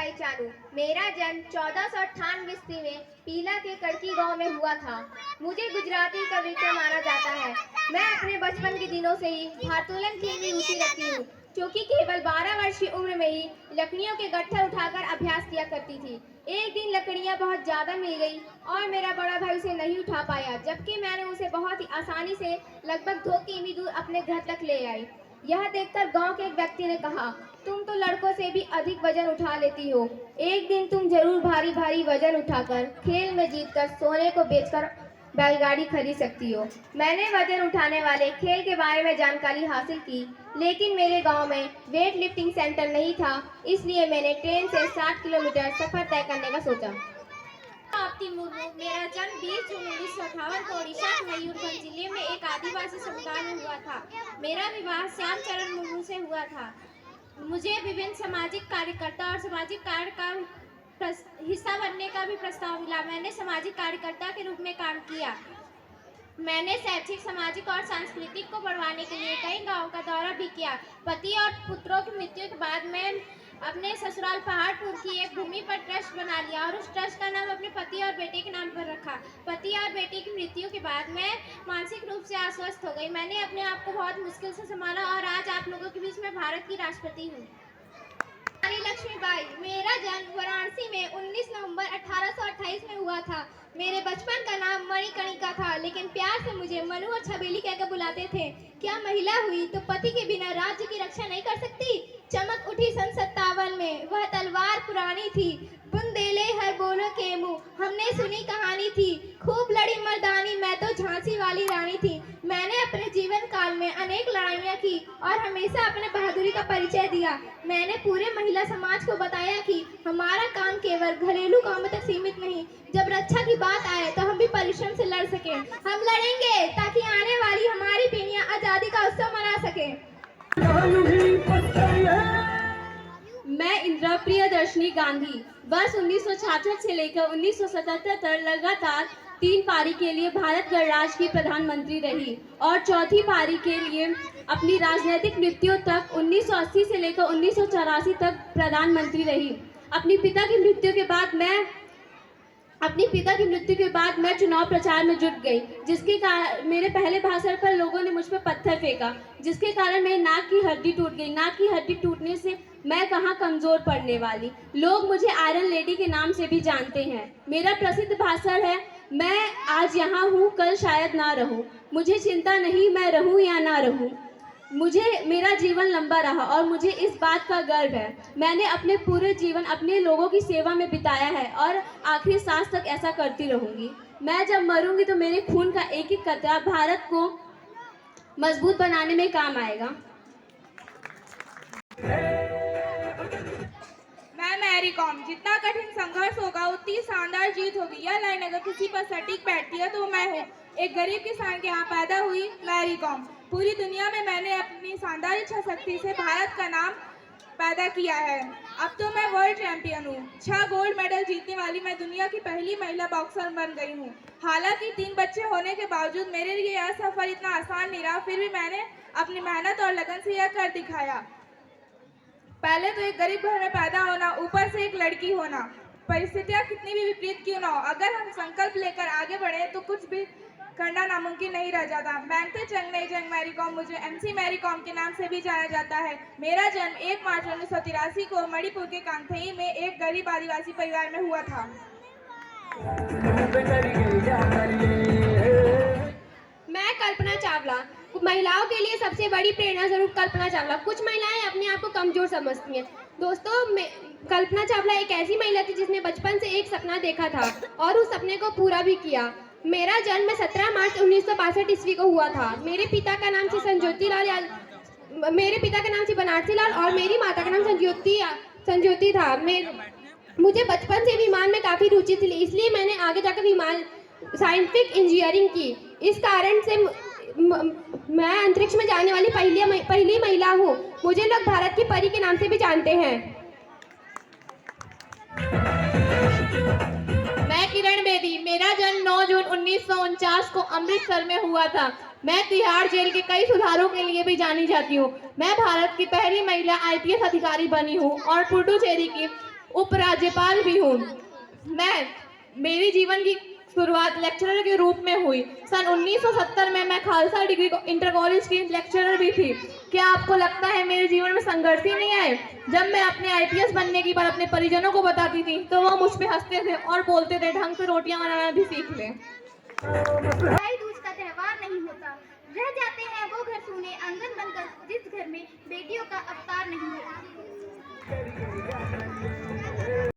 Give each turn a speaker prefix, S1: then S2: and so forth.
S1: मीराबाई चानू। मेरा जन्म 1498 ईस्वी में पीला के कड़की गांव में हुआ था। मुझे गुजराती कवित्व माना जाता है। मैं अपने बचपन के दिनों से ही भारोत्तोलन खेल में रुचि रखती हूँ, क्योंकि केवल 12 वर्ष की उम्र में ही लकड़ियों के गट्ठर उठाकर अभ्यास किया करती थी। एक दिन लकड़ियाँ बहुत ज़्यादा मिल गई और मेरा बड़ा भाई उसे नहीं उठा पाया, जबकि मैंने उसे बहुत ही आसानी से लगभग 2 किमी दूर अपने घर तक ले आई। यह देखकर गांव के एक व्यक्ति ने कहा, तुम तो लड़कों से भी अधिक वजन उठा लेती हो। एक दिन तुम जरूर भारी भारी वजन उठाकर खेल में जीतकर सोने को बेचकर बैलगाड़ी खरीद सकती हो। मैंने वजन उठाने वाले खेल के बारे में जानकारी हासिल की, लेकिन मेरे गांव में वेट लिफ्टिंग सेंटर नहीं था, इसलिए मैंने ट्रेन से 60 किलोमीटर सफर तय करने का सोचा।
S2: ताप्ती मुर्मू। मेरा जन्म 20 जून 1958 को ओडिशा के मयूरभंज जिले में एक आदिवासी समुदाय में हुआ था। मेरा विवाह श्याम चरण मुर्मू से हुआ था। मुझे विभिन्न सामाजिक कार्यकर्ता और सामाजिक कार्य का हिस्सा बनने का भी प्रस्ताव मिला। मैंने सामाजिक कार्यकर्ता के रूप में काम किया। मैंने शैक्षिक, सामाजिक और सांस्कृतिक को बढ़ाने के लिए कई गांवों का दौरा भी किया। पति और पुत्रों की मृत्यु के बाद मैं अपने ससुराल पहाड़पुर की एक भूमि पर ट्रस्ट बना लिया और उस ट्रस्ट का नाम अपने पति और बेटे के नाम पर रखा। पति और बेटे की मृत्यु के बाद मैं मानसिक रूप से अस्वस्थ हो गई। मैंने अपने आप को बहुत मुश्किल से संभाला और आज आप लोगों के बीच में भारत की राष्ट्रपति हूँ। रानी लक्ष्मीबाई। मेरा जन्म वाराणसी में 19 नवंबर 1828 में हुआ था। मेरे बचपन का नाम मणिकर्णिका था, लेकिन प्यार से मुझे मनु और छबीली कहकर बुलाते थे। क्या महिला हुई तो पति के बिना राज्य की रक्षा नहीं कर सकती? चमक उठी सन 57 में, वह तलवार पुरानी थी, बुंदेले हर बोलो के मुंह, हमने सुनी कहानी थी, खूब लड़ी मर्दानी, मैं तो झांसी वाली रानी थी। मैंने अपने जीवन काल में अनेक लड़ाइयाँ की और हमेशा अपने बहादुरी का परिचय दिया। मैंने पूरे महिला समाज को बताया कि हमारा काम केवल घरेलू कामों तक सीमित नहीं, जब रक्षा की बात आए तो हम भी परिश्रम से लड़ सकें। हम लड़ेंगे ताकि आने वाली हमारी पीढ़ियां आजादी का उत्सव मना सकें।
S3: मैं इंदिरा प्रियदर्शनी गांधी वर्ष 1966 से लेकर 1977 तक लगातार 3 पारी के लिए भारत गणराज्य की प्रधानमंत्री रही और चौथी पारी के लिए अपनी राजनीतिक मृत्यु तक 1980 से लेकर 1984 तक प्रधानमंत्री रही। अपने पिता की मृत्यु के बाद मैं चुनाव प्रचार में जुट गई, जिसके कारण मेरे पहले भाषण पर लोगों ने मुझ पर पत्थर फेंका, जिसके कारण मेरी नाक की हड्डी टूट गई। नाक की हड्डी टूटने से मैं कहाँ कमज़ोर पड़ने वाली। लोग मुझे आयरन लेडी के नाम से भी जानते हैं। मेरा प्रसिद्ध भाषण है, मैं आज यहाँ हूँ, कल शायद ना रहूँ। मुझे चिंता नहीं, मैं रहूँ या ना रहूँ। मेरा जीवन लंबा रहा और मुझे इस बात का गर्व है। मैंने अपने पूरे जीवन अपने लोगों की सेवा में बिताया है और आखिरी सांस तक ऐसा करती रहूँगी। मैं जब मरूंगी तो मेरे खून का एक एक कतरा भारत को मजबूत बनाने में काम आएगा।
S4: मैं मैरी कॉम। जितना कठिन संघर्ष होगा उतनी शानदार जीत होगी। यह लाइन अगर किसी पर सटीक बैठती है तो मैं हूँ। एक गरीब किसान के यहाँ पैदा हुई मैरी कॉम। पूरी दुनिया में मैंने अपनी शानदार इच्छा शक्ति से भारत का नाम पैदा किया है। अब तो मैं वर्ल्ड चैंपियन हूँ। 6 गोल्ड मेडल जीतने वाली मैं दुनिया की पहली महिला बॉक्सर बन गई हूँ। हालांकि 3 बच्चे होने के बावजूद मेरे लिए यह सफर इतना आसान नहीं रहा, फिर भी मैंने अपनी मेहनत और लगन से यह कर दिखाया। पहले तो एक गरीब घर में पैदा होना, ऊपर से एक लड़की होना। परिस्थितियाँ कितनी भी विपरीत क्यों ना हो, अगर हम संकल्प लेकर आगे बढ़े तो कुछ भी करना नामुमकिन नहीं रह जाता। बैंगते जंग नहीं जंग मैरी कॉम, मुझे MC मैरी कॉम के नाम से भी जाना जाता है। मेरा जन्म 1 मार्च 1983 को मणिपुर के कांगथई में एक गरीब आदिवासी परिवार में हुआ था।
S1: मैं कल्पना चावला। महिलाओं के लिए सबसे बड़ी प्रेरणा स्वरूप कल्पना चावला। कुछ महिलाएं अपने आप को कमजोर समझती हैं। दोस्तों, कल्पना चावला एक ऐसी महिला थी जिसने बचपन से एक सपना देखा था और उस सपने को पूरा भी किया। मेरा जन्म 17 मार्च 1962 ईस्वी को हुआ था। मेरे पिता का नाम बनारसी लाल और मेरी माता का नाम संज्योति था। मुझे बचपन से विमान में काफ़ी रुचि थी, इसलिए मैंने आगे जाकर विमान साइंटिफिक इंजीनियरिंग की। इस कारण से मैं अंतरिक्ष में जाने वाली पहली महिला हूँ। मुझे लोग भारत की परी के नाम से भी जानते हैं।
S3: मैं किरण बेदी। मेरा जन्म 9 जून 1949 को अमृतसर में हुआ था। मैं तिहाड़ जेल के कई सुधारों के लिए भी जानी जाती हूँ। मैं भारत की पहली महिला IPS अधिकारी बनी हूँ और पुडुचेरी की
S5: उपराज्यपाल भी हूँ। मेरी जीवन की शुरुआत लेक्चरर के रूप में हुई। सन 1970 में मैं खालसा डिग्री इंटर कॉलेज की लेक्चरर भी थी। क्या आपको लगता है मेरे जीवन में संघर्ष ही नहीं आए? जब मैं अपने IPS बनने की बात अपने परिजनों को बताती थी तो वो मुझ पे हंसते थे और बोलते थे ढंग से रोटियां बनाना भी सीख ले।
S1: भाई दूज का त्योहार